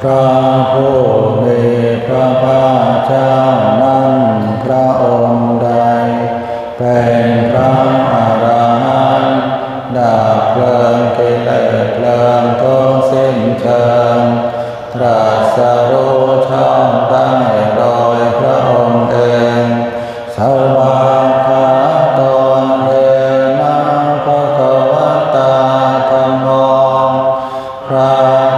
พระผู้มีพระภาคเจ้านั้นพระองค์ใดเป็นพระอรหันต์ดับเพลิงกิเลสเพลิงทุกข์สิ้นเชิงตรัสรู้ชอบได้โดยพระองค์เองสวากขาโตเยนะภะคะวะตาธัมโมพระ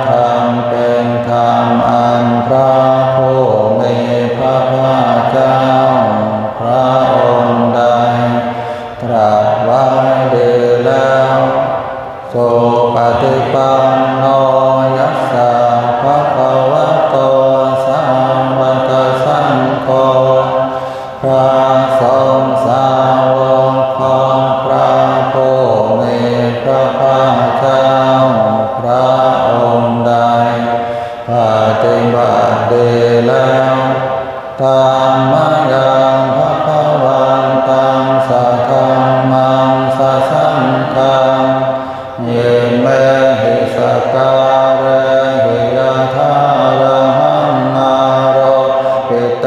ธรรมเป็นธรรมอันพระผู้มีพระภาคเจ้าพระองค์ใดตรัสไว้ดีแล้วสุปฏิปันโนยัสสะภะคะวะโตสาวกสังโฆพระสงฆ์สาวกของพระผู้มีพระภาคเจ้าพระองค์ใดปฏิบัติดีแล้วตามมายังพระภวันตังสัทธัมมังสัสสังฆังเยเมหิสการะหิยะทาระหังนาโรปิเต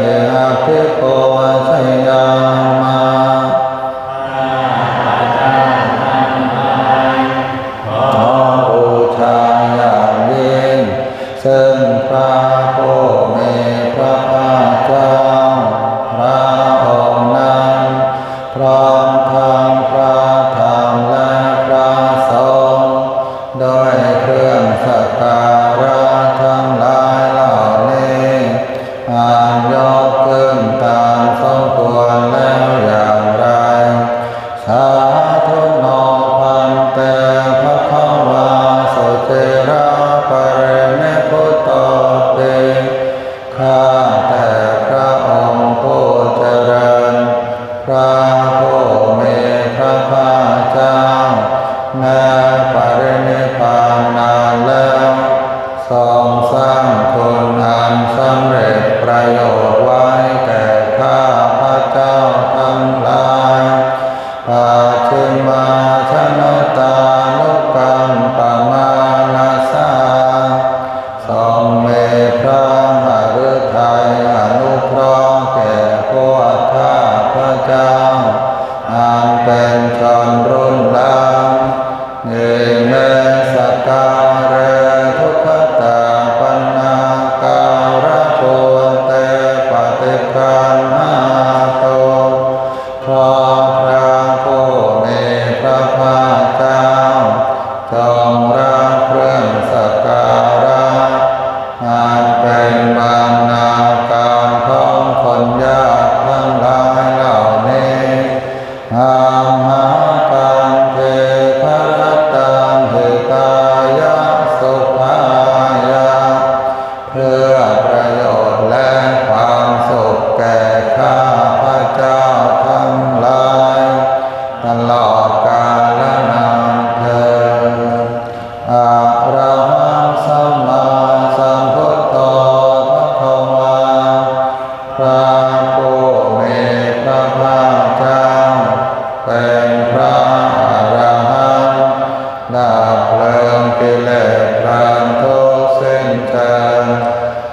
หิอภิโภชยามาขอบูชาอย่างยิ่งซึ่งพระผู้มีพระภาคเจ้าพระองค์นั้นพร้อมทั้งพระธรรมและพระสงฆ์ด้วยเครื่องสักการะทั้งหลายเหล่านี้อันยกขึ้นตามสมควรแล้วอย่างไรสาธุโนพันเตภะคะวาสุเจระปะเรมิพุตโตติข้าแต่พระองค์ผู้เจริญพระผู้มีพระภาคเจ้าแม้ปรินิพพานนานแล้วทรงสร้างคุณอันสำเร็จประโยชน์ไว้แก่ข้าพระเจ้าทั้งหลายปัจฉิมาชนตานุกรรมปมานาสาทรงมีพระหฤทัยอนุเคราะห์แก่พวกข้าพระเจ้าอันเป็นชนรุ่นหลังเยเมสการะทุกขตาปัญญาการะโพเตปฏิคันหาโตขอพระผู้มีพระภาคเจ้าจงรับเครื่องสักการะอันเป็นบรรณาการของคนยากทั้งหลายเหล่านี้อาหากังเทภรตังหิตายะสุภายะเพื่อประโยชน์และความสุขแก่ข้าพระเจ้าทั้งหลายตลอดกาลนานเทอญอะระหังสัมมาสัมพุทโธภะคะวาพระผู้มีพระภาคเจ้าเป็นพระอรหันต์ดับเพลิงกิเลสเพลิงทุกข์สิ้นเชิง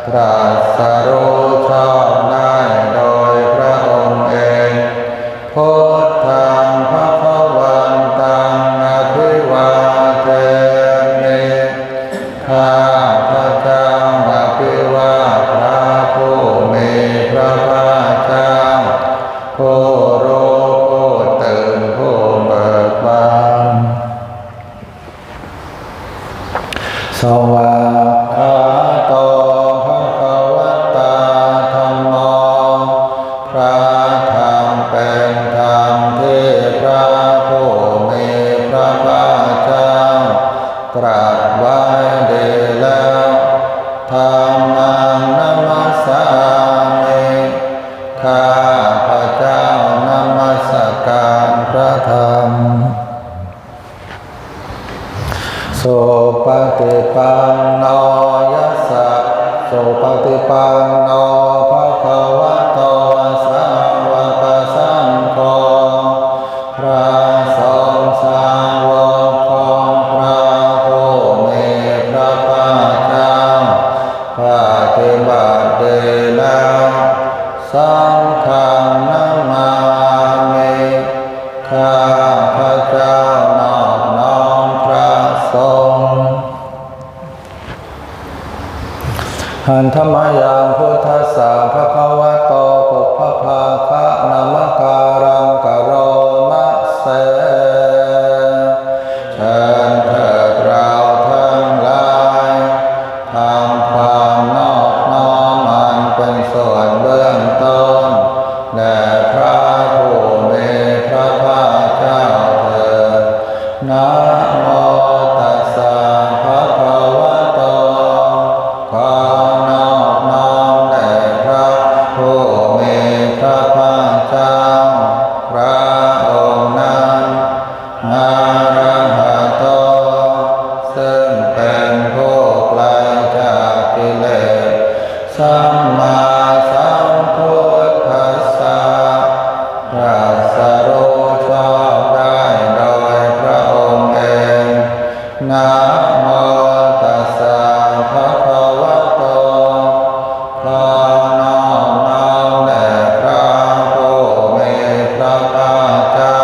ตรัสรู้ชอบได้โดยพระองค์เองพุทธังภคะวันตังอภิวาเทมิข้าพระเจ้าอภิวาทพระผู้มีพระภาคเจ้าผู้รู้ผู้ตื่นผู้เบิกบานสวากขาโตภะคะวะตาธัมโมพระธรรมเป็นธรรมที่พระผู้มีพระภาคเจ้าตรัสไว้ดีแล้วธัมมังนัมมัสสามิข้าพระเจ้านมัสการพระธรรมสุปฏิปันโนยัสสะสุปฏิปันโนภะคะวะโตสาวกสังโฆพระสงฆ์สาวกของพระผู้มีพระภาคเจ้า หันธรรมยังพุทธัสสะภะคะวะโตปุพพภาคะนะมะการังกะโรมะเสเชิญเถิดเราทั้งหลายทำความนอบน้อมอันเป็นส่วนเบื้องต้นแด่พระผู้มีพระภาคเจ้าเถิดนะโมตัสสะภะคะวะโตขอนอบน้อมแด่พระผู้มีพระภาคเจ้าพระองค์นั้นอะระหะโตซึ่งเป็นผู้ไกลจากกิเลสสัมมาสัมพุทธัสสะตรัสรู้ชอบได้โดยพระองค์เองนะโมตัสสะภะคะวะโตขอนอบน้อมแด่พระผู้มีพระภาคเจ้า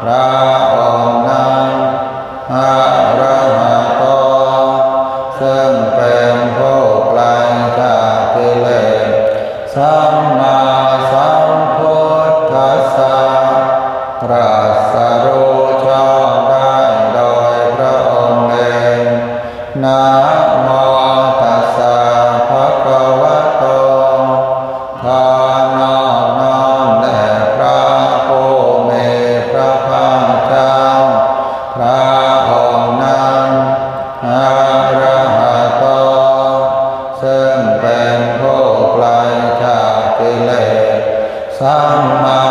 พระองค์นั้นอะระหะโตซึ่งเป็นผู้ไกลจากกิเลสสัมมาสัมพุทธัสสะตรัสรู้ชอบได้โดยพระองค์เองนะโมตัสสะภะคะวะโตขอนอบน้อมแด่พระผู้มีพระภาคเจ้าพระองค์นั้นอะระหะโตซึ่งเป็นผู้ไกลจากกิเลสสัมมา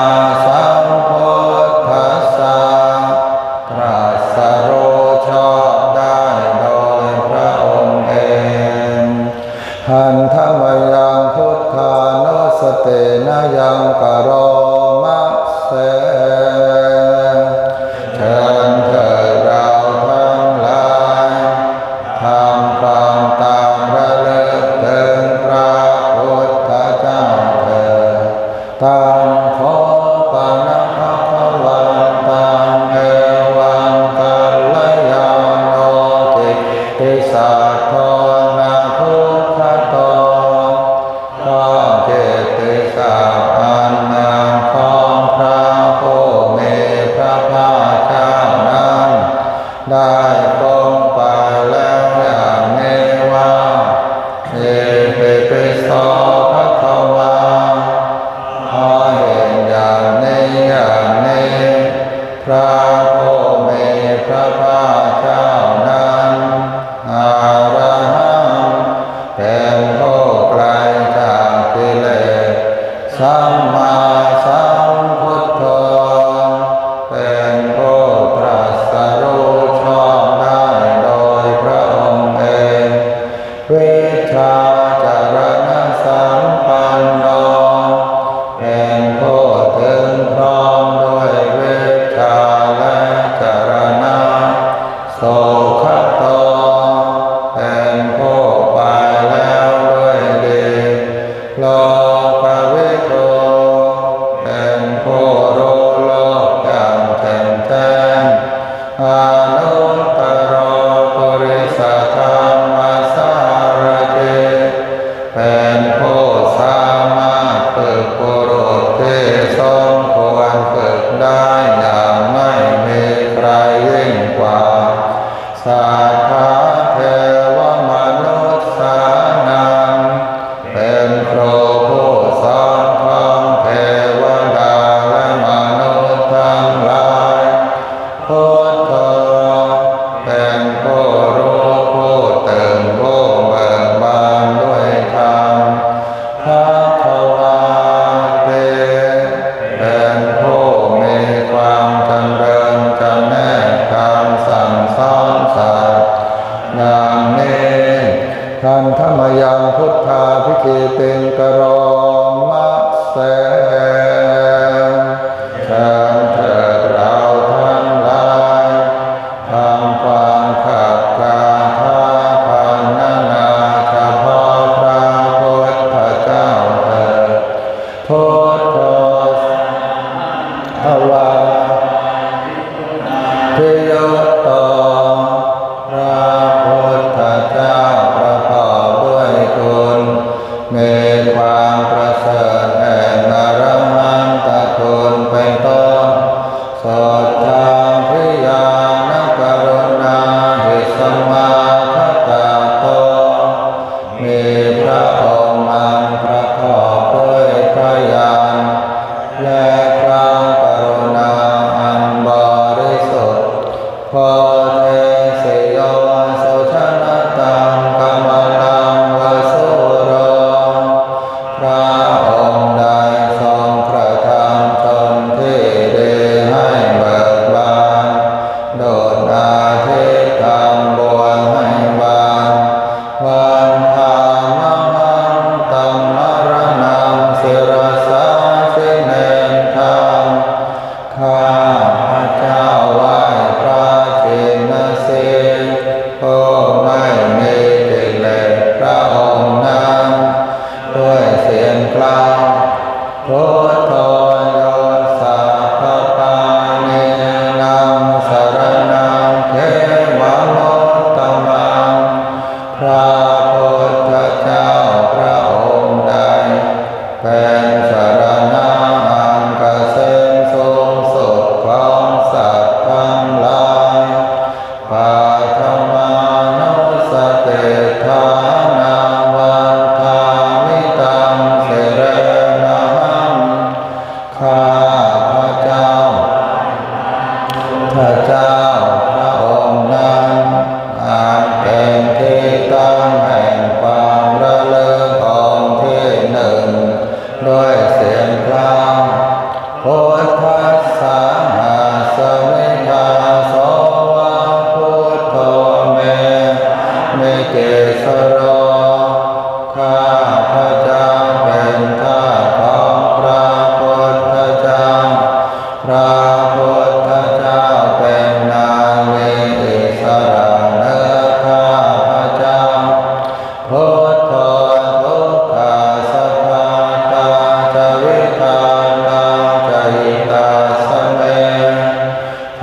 สัมพุทธัสสะตรัสรู้ชอบได้โดยพระองค์เองหันธรรมยังพุทธานุสตินะยังกะโรมะเสเชิญเถิดเราทั้งหลายทำความตามระลึกถึงพระพุทธเจ้าเถิดตังโฆปะนะภะคะวันตังเอวังกัลยาโนติติสัทโธนะพุทธโตข้อเจติสัพอันนามของพระผู้มีพระภาคเจ้านั้นได้คงไปแล้วอย่างนี้ว่าเอปิปิโสภะคะวาขอเห็นอย่างนี้อย่างนี้พระผู้มีพระภาคเจ้านั้นอะระหังเป็นผู้ไกลจากกิเลสสัมมาสัมพุทโธเป็นผู้ตรัสรู้ชอบได้โดยพระองค์เองวิชาจารณะสัมปันโนเป็นผู้ถึงพร้อมด้วยวิชาและจารณะโสขโตเป็นผู้ไปแล้วด้วยดีโลกวิทูเป็นผู้รู้โลกอย่างแจ่มแจ้งอนุตตรปุริสธรรมสารถิเป็นผู้สามารถฝึกบุรุษที่สมควรฝึกได้อย่างไม่มีใครยิ่งกว่าสัทธาเทวมนุษย์สานังเป็นครูผู้สอนของเทวดาและมนุษย์ทั้งหลายพุทโธเป็นผู้รู้ผู้ตื่นผู้เบิกบานด้วยธรรมภควาติเป็นผู้มีความจำเริญจำแนกคำสั่งสอนสัตว์ เทสโยสุชนะตังกัมลังวสุโรพระองค์ใดทรงกระทำชนที่ดีให้เบิกบานโดดอาทิตย์ทำบัวให้บานวันธามังตัมมรณังศิรสาสิเนธรรมข้าพระเจ้าไหว้พระชินสีห์ผู้ไม่มีกิเลสพระองค์นั้นด้วยเสียงกล่าวพุทโธโยสัพพปานินังสรณังเทวโมตตมังพระพุทธเจ้าพระองค์ใดเป็นสรณะอันเกษมสูงสุดของสัตว์ทั้งหลายปัทมานุสติฐานาวันธามิตังสิเรนะหังข้าพระเจ้าพระเจ้าพระองค์นั้นอาจเป็นที่ตั้งแห่งความระลึกองค์ที่หนึ่งด้วยเสียงกลางพุทธัสสะหาสมิทาโสวะพุทโธเมมิเกสโรข้าพระเจ้าเป็นทาสของพระพุทธเจ้าพระพุทธเจ้าเป็นนางมีอิสระเนื้อข้าพระเจ้าพุทโธทุกขาสัทธาตาจวิธานาจหิตาสเม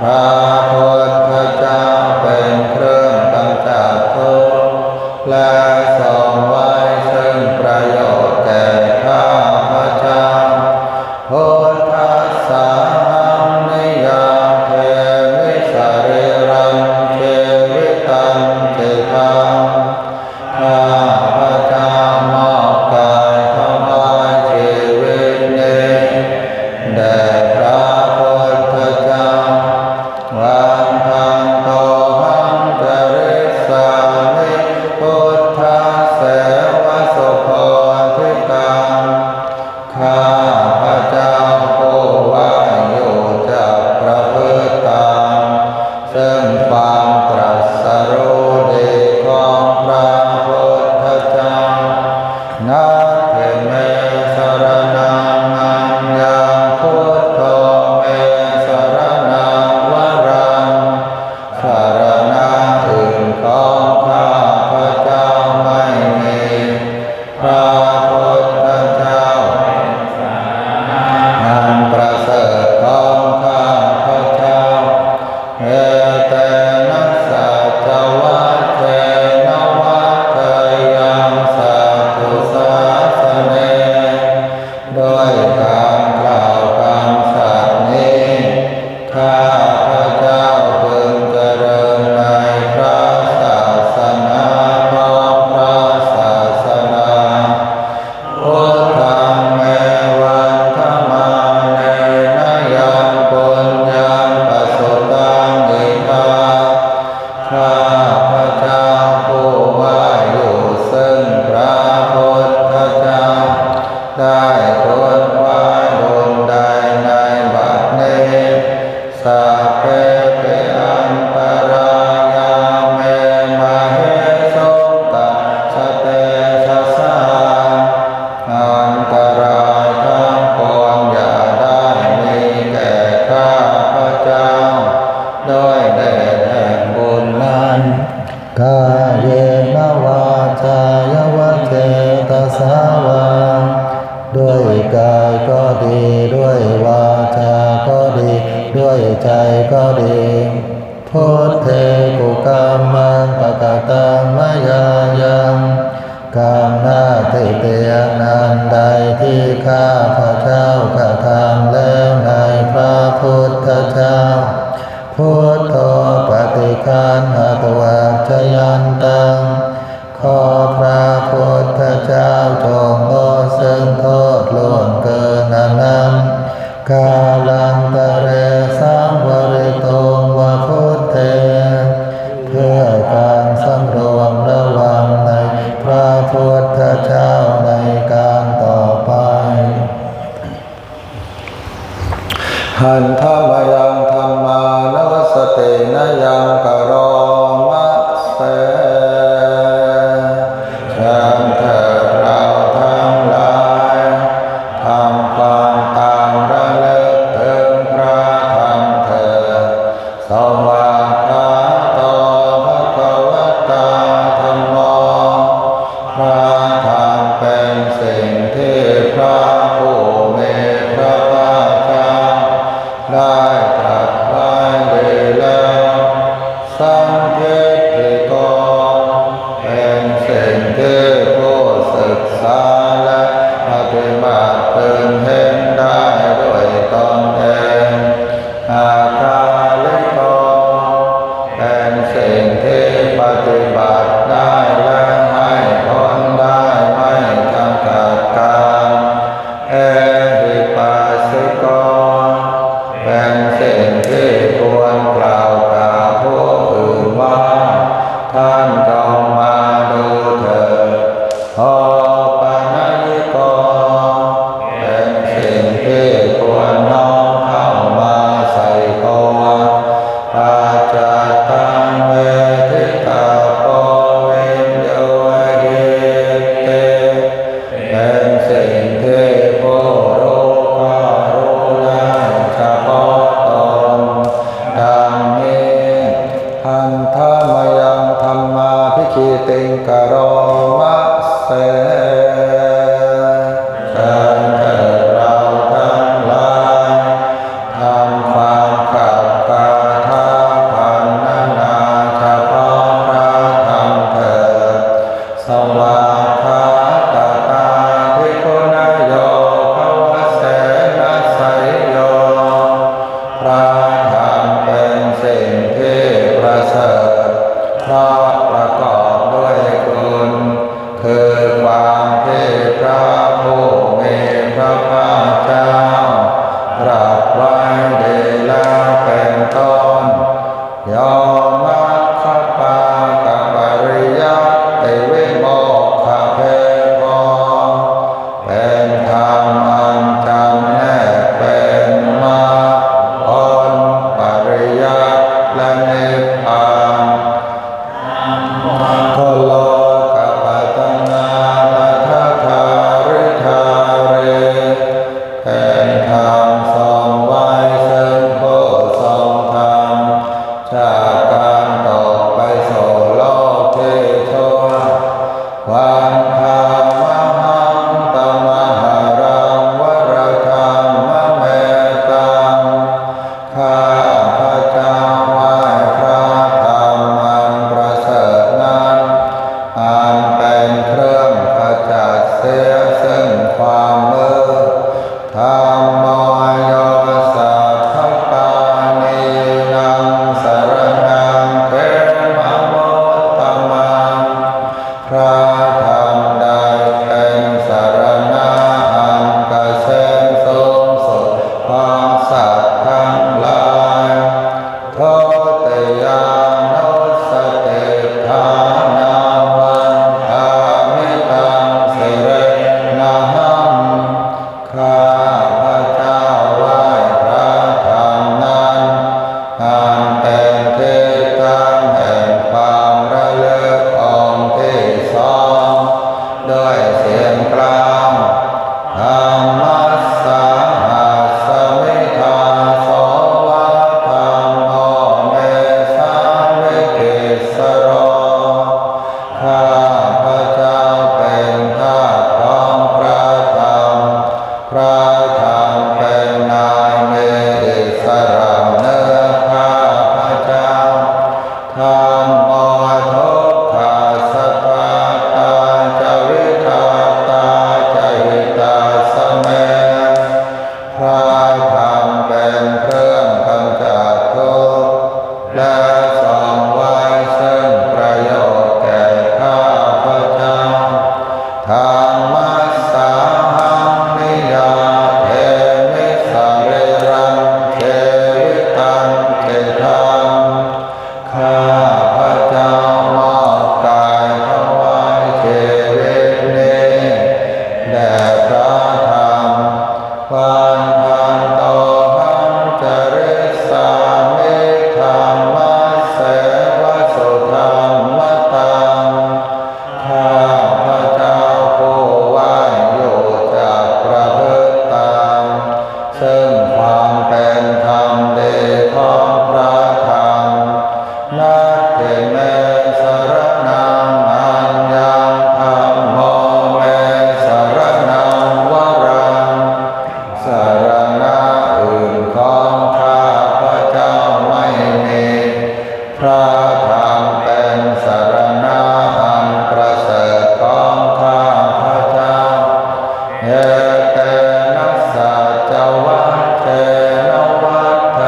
พระพุทธเจ้าเป็นเครื่องกำจัดทุกข์และทรงไว้ซึ่งประโยชน์แก่ข้าพระเจ้าพุทธัสสะหังนิยาเทมิสรีรังเทวิตังเจตังข้าพระเจ้ามอบกายถวายชีวิตนี้แด่พระพุทธเจ้าวันทันโตหังจริสามิพุทธเสวะสุโภธิกังข้าพระเจ้าผู้ว่าอยู่จะประพฤติตามซึ่งความตรัสรู้ดีของพระพุทธเจ้านัตถิเมสรณังอัญญังพุทโธเมสรณังวรังสรณะอื่นของข้าพระเจ้าไม่มีพระพุทธเจ้าอันประเสริฐของข้าพระเจ้าเอเตนะสัจวัตเทนะวัตเทยังสัตตุสาสเนด้วยการกล่าวคำสัตย์นี้ข้าพระเจ้าพึงเจริญในพระศาสนาของพระศาสนาพุทธังเมวันธมาเนนะยังปุญญังปสุตังอิทาข้าพระเจ้าผู้ว่าอยู่ซึ่งพระพุทธเจ้าได้ค้นคว้าบุญใดในบัดนี้สัพเพปิอันตรายาเมมาเหสุตัสสเตชะสาอันตรายทั้งปวงอย่าได้มีแก่ข้าพระเจ้าด้วยเดชแห่งบุญนั้นกายเยนวาจายวัจเจตสาวาด้วยกายก็ดีด้วยวาจาก็ดีด้วยใจก็ดีพุทเทกุกามันปะกะตังมายายังกามนาทิเตนันใดที่ข้าพระเจ้ากระทำแล้วในพระพุทธเจ้าพุทโธปฏิคันหตวัจจยันตังขอพระพุทธเจ้าจงงดซึ่งโทษล่วงเกินนั้น กาลันตะเรสังวริโตวะพุทเท หันธมยังธรรมานวสตินยังกโรมะเสเชิญเถิดเราทั้งหลายทำความตามระลึกถึงพระธรรมเถิดสวากขาโตภควตาธัมโมพระธรรมเป็นสิ่งที่พระผู้มีพระภาคเจ้าได้ตรัสไว้ดีแล้วสันทิฏฐิโกเป็นสิ่งที่ผู้ศึกษาและปฏิบัติพึงเห็นได้ด้วยตนเองอากาลิโกเป็นสิ่งที่ปฏิบัติได้และให้ผลได้ไม่จำกัดการเอหิปัสสิโกเป็นสิ่งที่ควรกล่าวกับผู้อื่นว่าท่านจงมาดูเถิดโอปัญญิโกเป็นสิ่งที่ควรน้อมเข้ามาใส่ตัวปัจจตังเวทิตาโปวิญโยหิเตเป็นสิ่งที่ผู้รู้ก็รู้ได้เฉพาะตนดังนี้หันธมยังธรรมาภิคิติงกโรมะเสเชิญเถิดเราทั้งหลายทำความขัดกาทาพันนาเฉพาะพระธรรมเถิดสวากขาตตาภิกขุนโยภวเสนะไสยโยพระธรรมเป็นสิ่งที่ประเสริฐเพราะประกอบด้วยคุณคือความที่พระผู้มีพระภาคเจ้าตรัสไว้ดีแล้วเป็นต้นโยมัคคปากัปปริยัติวิโมกขเพโกเป็นธรรมอันจำแนกเป็นมรรคผลปริยัติและนิพพานโคโลกปัตตนานัทธาริธาเรเป็นธรรมทรงไว้ซึ่งผู้ทรงธรรมจากการตกไปสู่โลกที่ชั่ววันธรรมหังตมหารังวรธรรมเมตังข้าพระเจ้าไหว้พระธรรมอันประเสริฐนั้นอันเป็นเครื่องขจัดเสียซึ่งความมืดธัมโมโยสัพพปานีนังสรณังเขมโมตตมังพระธรรมใดเป็นสรณะอันเกษมสูงสุดของสัตว์ทั้งหลายโทติยานุสติฐานาวันธามิตังสิเรนะหังข้าพระเจ้าไหว้พระธรรมนั้นอันเป็นที่ตั้งแห่งความระลึกองค์ที่สองด้วยเสียงกลางธัมมัสสาหัสสมิทาโสวะธัมโมเมสามิกิสโรข้าพระเจ้าเป็นทาสของพระธรรมพระธรรมเป็นนายมีอิสระเหนือข้าพระเจ้าธัมโมทุกขาสัพพตาจวิทาตาจหิตาสเมพระธรรมเป็นเครื่องกำจัดทุกข์และทรงไว้ซึ่งประโยชน์แก่ข้าพระเจ้าธัมมัสสาหังนิยาเทมิสเรรังเทวิตังเกทังข้า ติเมสรณังอัญญังธัมโมเมสรณังวรังสรณะอื่นของข้าพเจ้าไม่มีพระธรรมเป็นสรณะอันประเสริฐของข้าพเจ้าเอเตนะสัจวัตเตนะวัฏเท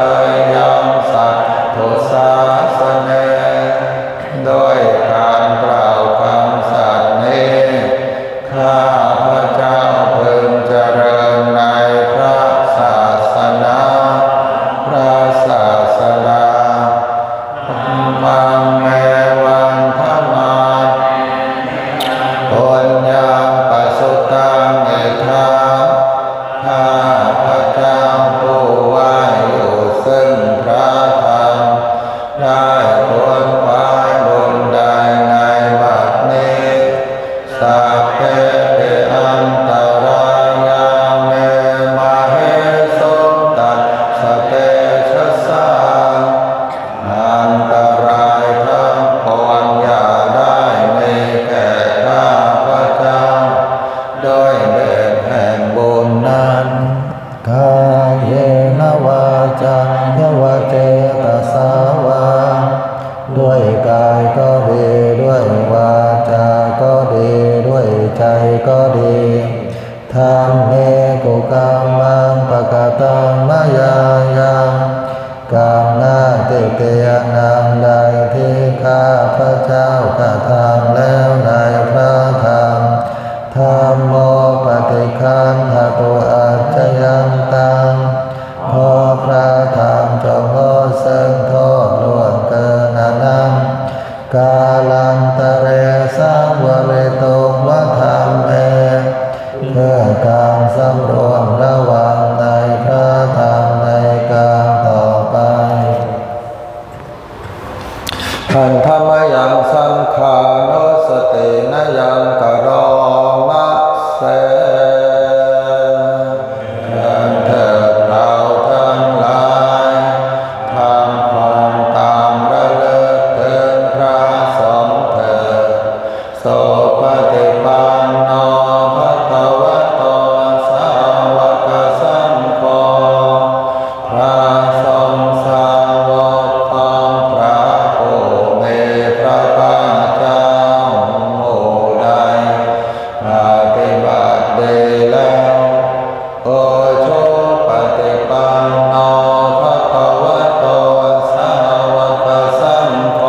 ยังสัตถุสาสเนโดยการกล่าวคำสัตย์นี้ข้าพเจ้าพึงเจริญในพระศาสนาพระศาสดามังเมวันธมาปุญญาปัสสุตังเอธาข้าพเจ้าผู้ว่าอยู่ซึ่งพระธรรมได้ควรไว้บุญใดในบัดนี้สัพเพปิอันตรายาเมมาเหสุตัสสะเตชะสาอันตรายทั้งปวงอย่าได้มีแก่ข้าพเจ้าโดยเดชแห่งบุญนั้นกายเยนวาจังยวเจตสาวาด้วยกายก็ดีด้วยวาจาก็ดีด้วยใจก็ดีธรรมเมกุกามังปะกะตังมายายังกามหน้าติเตียนางใดที่ข้าพระเจ้ากระทำแล้วในพระธรรมธรรมโมปฏิคันหตุอัจฉยันตังพอพระธรรมจงงดซึ่งโทษล่วงเกินอนันต์กาลันตะเรสังวเรตุวะธรรมเมเพื่อการสำรวมระวังในพระธรรมในการต่อไปขันธมยังสังขานุสตินยังกโรมัสเสเถิดเราทั้งหลายทำความตามระลึกถึงพระสงฆ์เถิดโสปฏิปันโนภะคะวะโตสาวกสังโฆพระสงฆ์สาวกของพระผู้มีพระภาคเจ้าหมู่ใดปฏิบัติดีแล้วโอโชปฏิปันโนภะคะวะโตสาวกสังโฆ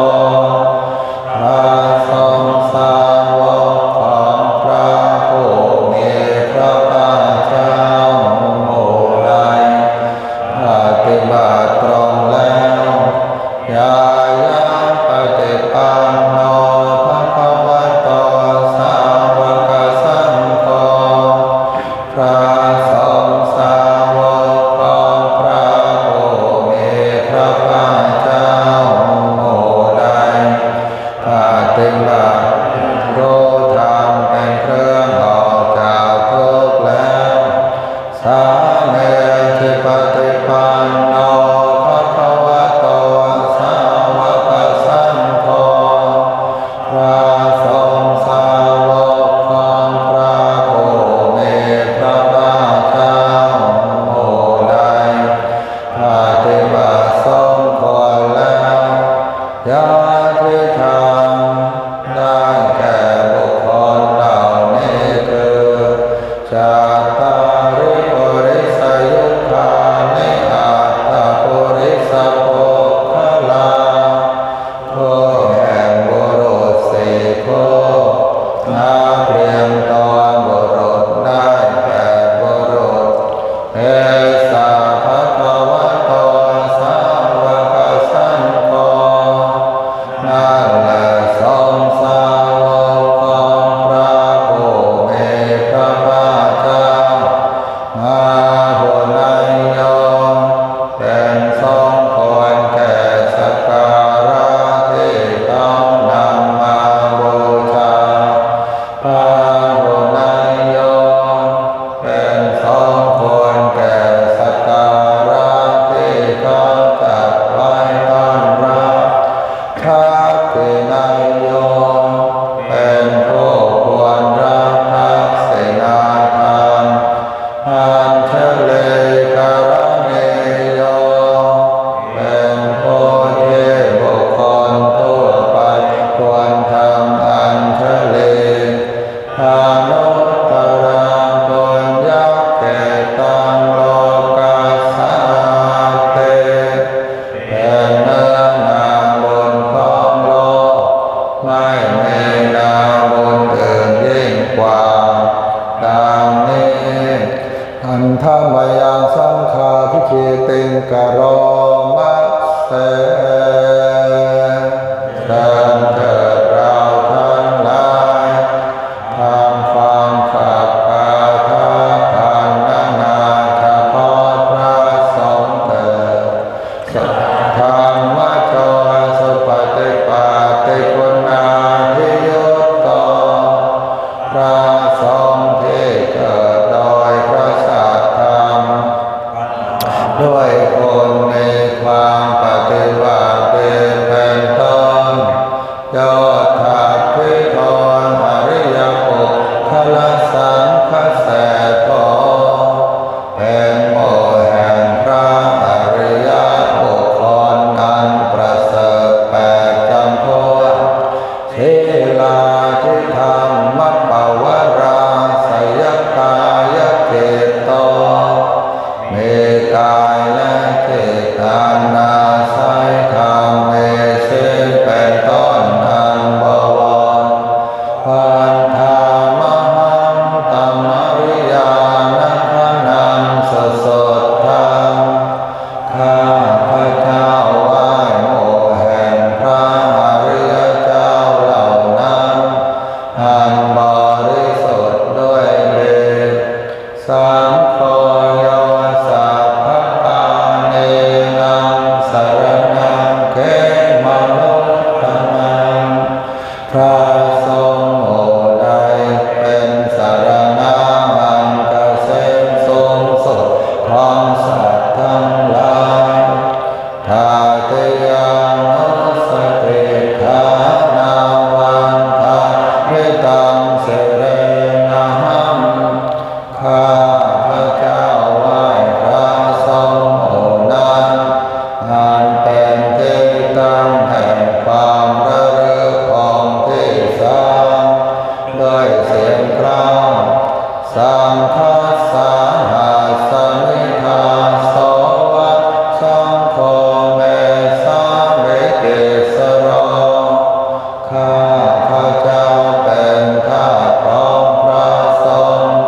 พระสงฆ์สาวกของพระผู้มีพระภาคเจ้าหมู่ใดปฏิบัติตรงแล้วยายาปฏิปันโนภะคะวะโตสาวกสังโฆพระสงฆ์สาวกของพระผู้มีพระภาคเจ้าหมู่ใดปฏิบัติรู้ธรรมเป็นเครื่องออกจากทุกข์แล้วสาเมธิปฏิปันโนภะคะวะโตสาวกสังโฆพระสงฆ์สาวกของพระผู้มีพระภาคเจ้าหมู่ใดปฏิบัติสมควรแล้วญาติธรรมได้แก่บุคคลเหล่านี้คือจัตตาริปุริสยุคคานิอัตตปุริสปุคคลาผู้แห่งบุรุษสี่ผู้นับเรียงตัวบุรุษได้แก่บุรุษเอสาภะคะวะโตสาวกสังโฆนั่นแหละสงฆ์สาวกของพระผู้มีพระภาคเจ้ามาหุนายโยเป็นสงฆ์ควรแก่สักการะที่ต้องนำมาบูชาพระหุนายโยเป็นสงฆ์ควรแก่สักการะที่ต้องจัดไว้ต้อนรับข้าพ ยอดถาดพิธรอริยปุคคลสังฆแสทอเป็นโมแห่งพระอริยบุคคลอันประเสริฐแปดจำพวกศีลาธิธรรมปวาราสยกายจิตโตมีกายและจิตอันอาศัยธรรมมีศีลเป็นต้นอันบวรพันธามหังตัมมริยานัพนังสุสุทธังข้าพระเจ้าไหว้หมู่แห่งพระอริยเจ้าเหล่านั้นอันบริสุทธิ์ด้วยฤทธิ์สังโฆโยสัพพปาเนนังสรณังเขมนุตตมังพระสงฆ์หมู่ใดเป็นสรณะอันเกษมสูงสุดของสัตว์ทั้งหลายทาติยานุสติฐานาวันทามิตังสิเรนะหังข้าพระเจ้าไหว้พระสงฆ์หมู่นั้นอันเป็นที่ตั้งแห่งความระลึกองค์ที่สามด้วยเสียงกล่าวสังฆสาหัสมิทาโสวัสสังโฆเมสาวิเกสโรข้าพระเจ้าเป็นทาสของพระสงฆ์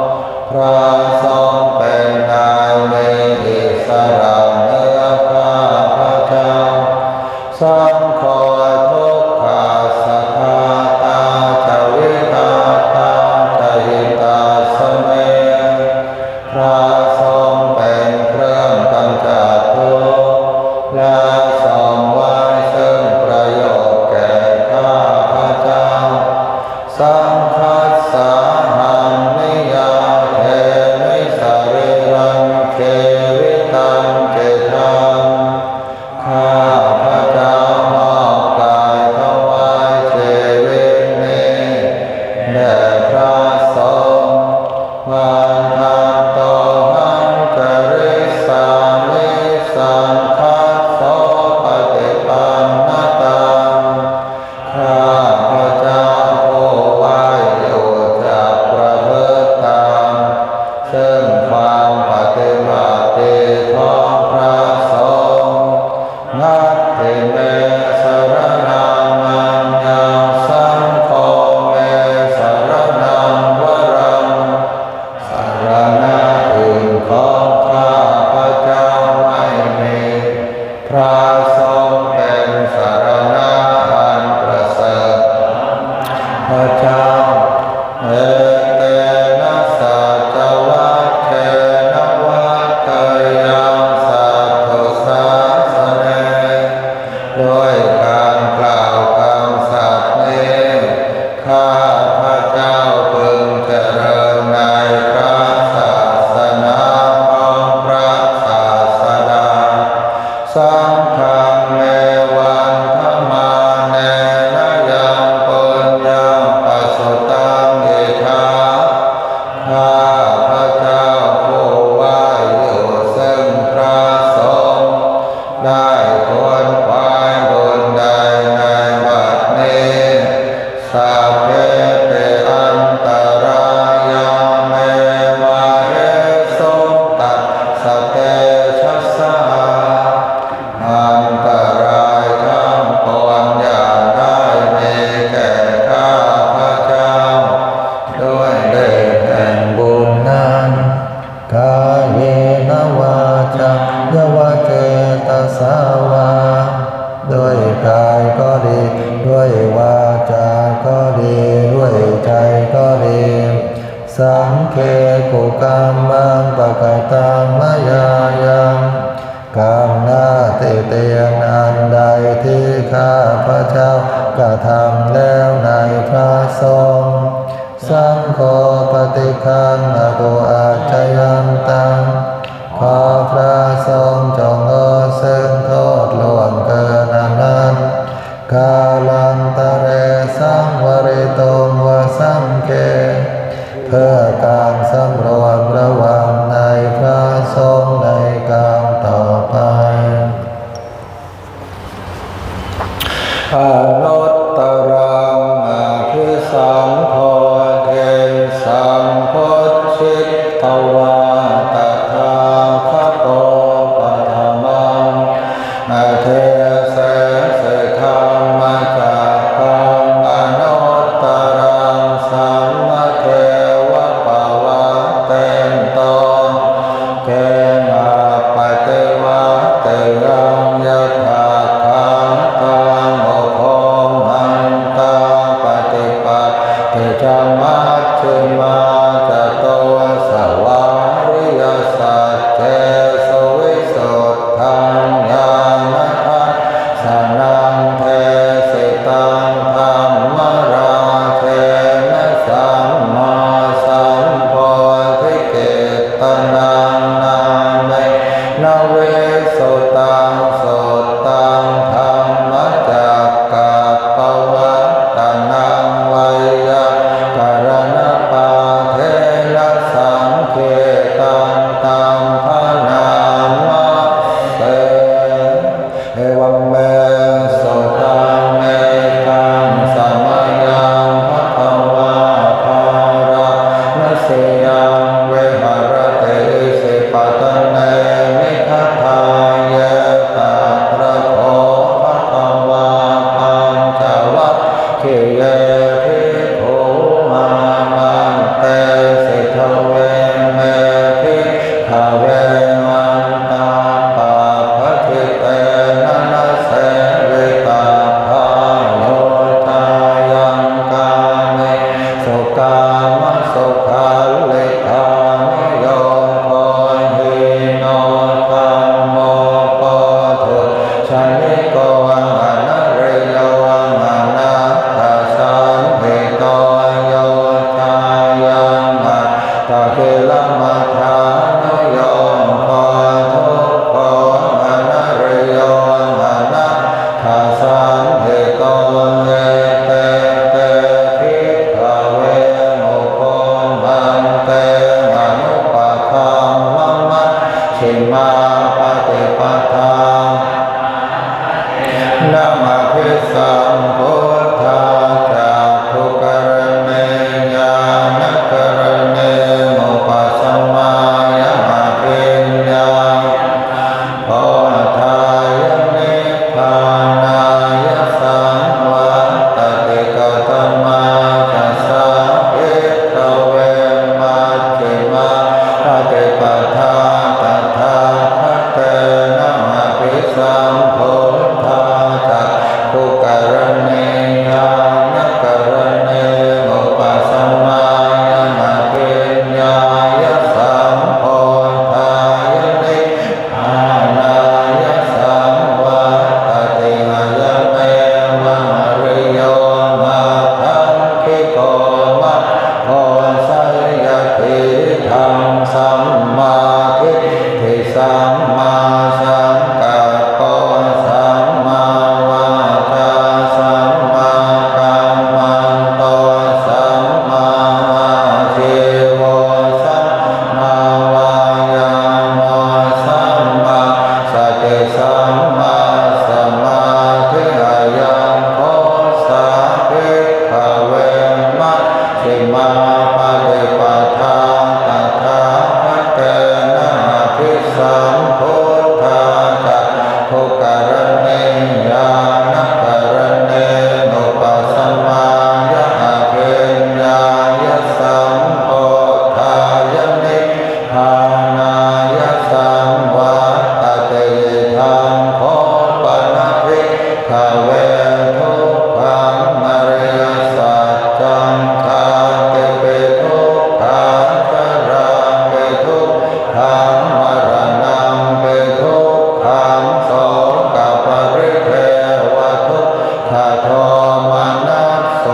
พระสงฆ์เป็นนายมีอิสระเหนือข้าพระเจ้าสังโฆทุกขาสัทธาตาจวิตาตาจหิตาสเมพระสงฆ์เป็นเครื่องกำจัดทุกข์และทรงไว้ซึ่งประโยชน์แก่ข้าพระเจ้าสังฆัสสาหังนิยาเทมิสริรังเขวิตังเจตังข้าพระเจ้ามอบกายถวายชีวิตนี้แด่พระสงฆ์วันทางโตหังกริสามิสังฆัสโสปฏิปันนตังข้าพระเจ้าผู้ไหว้อยู่จักประพฤติตามซึ่งความปฏิบัติดีของพระสงฆ์นัตถิเมสรณังอัญญังสังโฆเมสรณังวรังสรณะอื่นของข้าพระเจ้าไม่มีพระสงฆ์เป็นสรณะอันประเสริฐพระเจ้าเอเตนะสัจวัตเทนะวัตเตยังสัทธุสาสเนด้วยการกล่าวคำสัตย์นี้ข้าพระเจ้าพึงเจริญในพระศาสนาของพระศาสดาสังฆังเมวันธมาเนนะยังปุญญังปัสสุตังอิทาข้าพระเจ้าผู้ไหว้อยู่ซึ่งพระสงฆ์ได้ควรควายบุญใดในบัดนี้สัพเพเตอันตรายาเมวะเรสุตัสสะเตชัสสะอันตรายทั้งปวงอย่าได้มีแก่ข้าพระเจ้าด้วยเดชแห่งบุญนั้นกายเยนวาจายวะเจตสาวาด้วยกายก็ดีด้วยวาจาก็ดีด้วยใจก็ดีสังเคกุกรรมังปะกตังมายายังกรรมหน้าติเตียนอันใดที่ข้าพระเจ้ากระทำแล้วในพระสงฆ์สังโฆปฏิคันหตุอาจยันตังขอพระสงฆ์จงงดซึ่งโทษล่วงเกินอันนั้น กาลันตะเรสังวริตงวสังเกเพื่อการสำรวมระวังในพระสงฆ์ในการต่อไปอนุตตรังอภิสัมโพธิสัมพุทธิตวาตถาคโตปัฏฐมังเทเสสิธรรมจักกังอนุตตรังสัมมาเทวะปวัตเตนโตเกมาปฏิวัติยังยถาคังตังโอโภมันตาปฏิปัติจามัชฌิมาจโตสวาริยสัจเจสวิสุทธังญาณทัสสนังเทสิตังธัมมราเทนะสัมมาสัมโพธิเกตนังนาเมนะเวสุตังสุตตังธัมมจักกัปปวัตตนังไวยากรณปาเทนะสังเกตังตัมภนามะเสเอวัมเมสุตังเมตังสมัยยังภควาภาระนะเสยังเวหรติสิปตเนมิทัฏฐายะตัตระโภภควาปัญจวัคคีเยภิกขุมามันเตสิทเวเมภิกขเวมันตาปาปทิเตนะนะเสวิตาภาโยทายังกามิสุกามสุขัลลิธานิโยโคหิโนธัมโมโพธุชนิโกวังอนะริโยวังอนัตถสันติโตโยทายังอัตตะกิลมัฏฐานุโยโพธุโพอนะริโยวังอนัตถสันติโตเยเตเตภิกขเวมุโคมันเตมนุปปัฏฐัมมัชฌิมาปฏิปทานะมะภิสัมพุทธาจักขุกรณัยญาณกรณัยมุปัสสมายมะภิญญาโพธายะนิพพานายะสังวัตติกตมาจัสสะภิกขเวมัชฌิมาปฏิปทาตถาคตเตนะมะภิสัมพุทธาจักขุกรณัยญาณกรณัยมุปัสสมายมะภิญญายะสัมโพธายะนิพพานายะสังวัตติหยเมวะริโยมาทังคิโกมะโพสัยยติธังสัมมาทิฏฐิสัมมาสังกัปปะสัมมาวาจาสัมมากัมมันโตสัมมาอาชีวะสัมมาวายามะสัมมาสติสัมมาสมาธิยังโพสะภิกขเวมัชฌิมาปฏิปทาตถาคตเตนะมะภิสัมพุทธาจักขุกรณัยญาณกรณัยมุปัสสมายมะภิญญายะสัมโพธายะนิพพานายะสังวัตติธังโพปนะภิกขเวทุกขังอริยสัจจังคาติปิทุกขังชราปิทุกขังมรณังปิทุกขังโสกปริเทวทุกขโทมนัสโส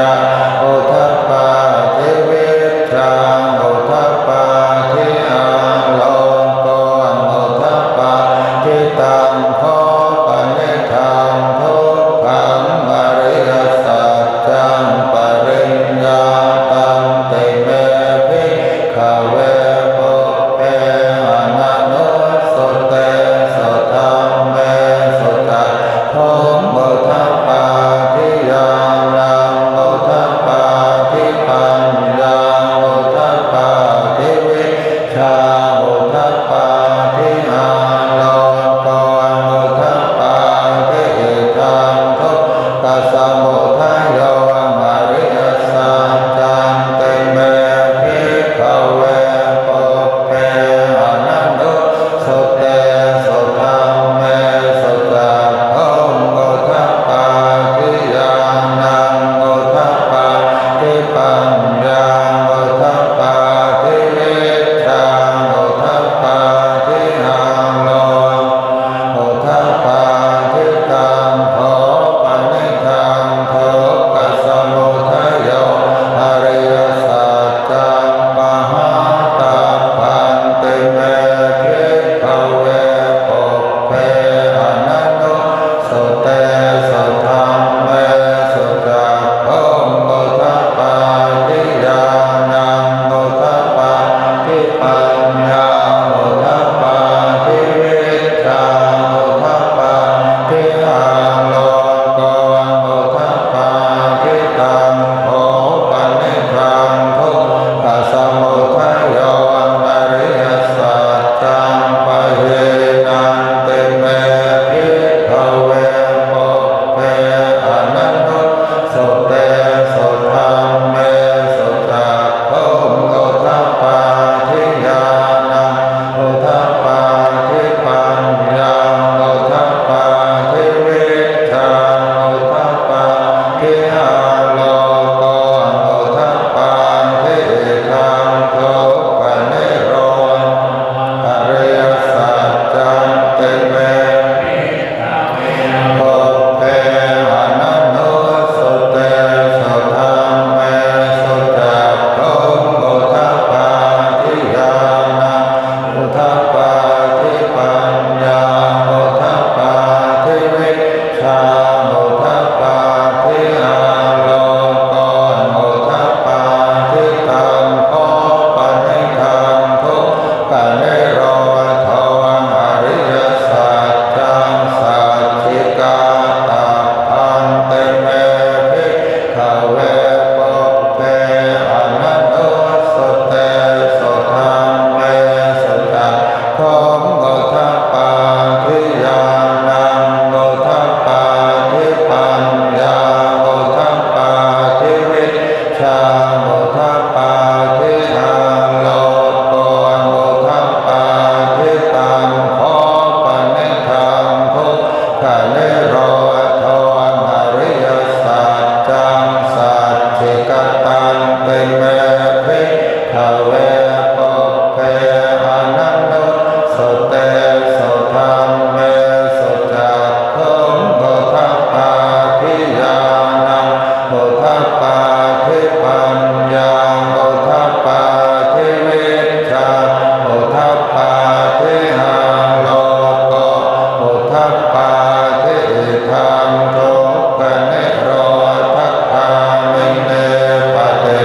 าโอทัปปาทิวิชาโอทัปปาทิอาโลโกโอทัปปาทิตังโคปนิธังทุกขังอริยสัจจังปริญญาตังเตเมภิกขเวปุพเพอนันโนสุเตสุธัมเมสุตะโธโอทัปปาทิญาณังโอทัปปาทิปัญญาโอทัปปาทิวิชาโอทัปปาทิอาโลโกโอทัปปาทิธังทุกขสมุทัยโยอริยสัจจังเตเมภิกขเวปุพเพอนันโนสุเตสุธัมเมสุตะโธโอทัปปาทิญาณังโอทัปปาทิปัญญาโอทัปปาทิวิชาโอทัปปาทิอาโลโอทัปปาทิตังโฆปนิธังทุกขสมุทัยโยอริยสัจจังปหาตัพพันติเมภิกขเวปุพเพอนันโนสุเตสุธัมเมสุตะโธโอทัปปาทิญาณังโอทัปปาทิปัญญาโอทัปปาทิวิชาโอทัปปาทิอาโลโกโอทัปปาทิตังโฆปนิธังทุกขสมุทัยโยอริยสัจจังปะเยนันติเมภิกขเวปุพเพอนันโนสุเตสุธัมเมสุตะโธโอทัปปาทิญาณังโอทัปปาทิปัญญาโอทัปปาทิวิชาโอทัปปาทิอาโลโกโอทัปปาทิธังทุกขนิโรธอริยสัจจังเตเมปุพเพอนันโนสุเตสุธัมเมสุตะโธโอทัปปาทิญาณังโอทัปปาทิปัญญาโอทัปปาทิวิชาโอทัปปาทิอาโลโกโอทัปปาทิตังโฆปนิธังทุกขนิโรธอริยสัจจังสัจจิกาตัพพันติเมภิกขเวปุพเพอนันโนสุเตสุธัมเมสุตะโธโอทัปปาทิญาณังโอทัปปาทิปัญญาโอทัปปาทิวิชาโอทัปปาทิอาโลโกโอทัปปาทิตังโฆปนิธังทุกขนิโรธอริยสัจจังสัจจิกตันติเมภิกขเวปุพเพอนันโนสุเตสุธัมเมสุตะโธโอทัปปาทิญาณังโอทัปปาทิปัญญาโอทัปปาทิวิชาโอทัปปาทิอาโลโกโอทัปปาทิธังทุกขนิโรธคามิเนปฏิ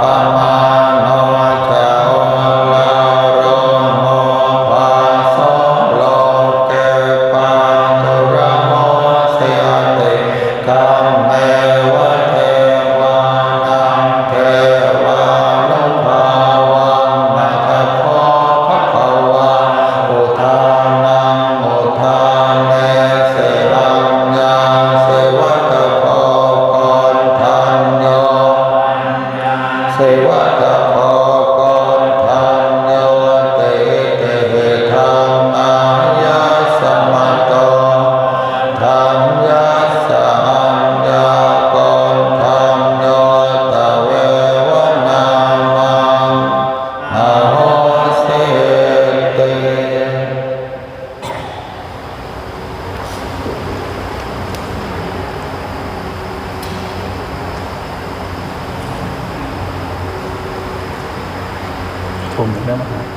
ปมาโนจาวลาโรโมภาโสโลเกปัจจุระโมเสยติกัมเมวะเทวานังเทวานุภาวังนัทโพภควาอุทานังอุทานเนเสรัญญาเสวัตโพกรทันโยเสวัตโพกรทันโยเตเตธรรมายัสสะมะโตธรรมยัสสะอัญญากรทันโยตะเววนามังอโหสิติ ชมเรื่องมหา